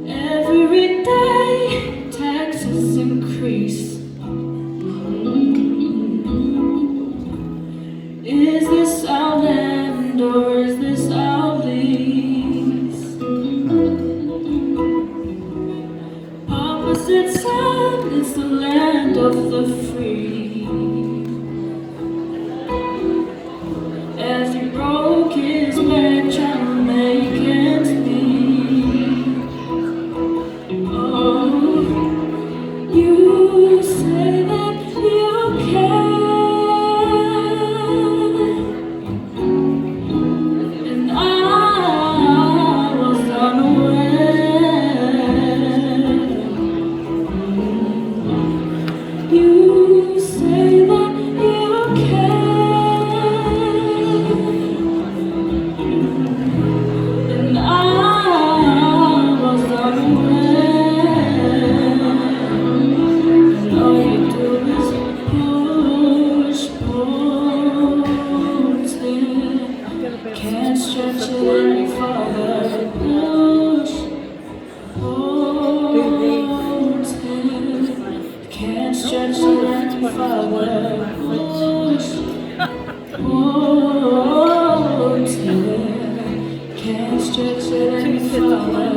Every day taxes increase. Is this our land or is this our lease? Papa said, son, it's the land of the free. As he broke his back trying to make ends meet. Oh, you say that you can, and I was unaware. You say that you can, and I was unaware. And all you do is push, pull till can't stretch it any farther. Push, pull till can't stretch it any farther. Push, pull till can't stretch it any farther.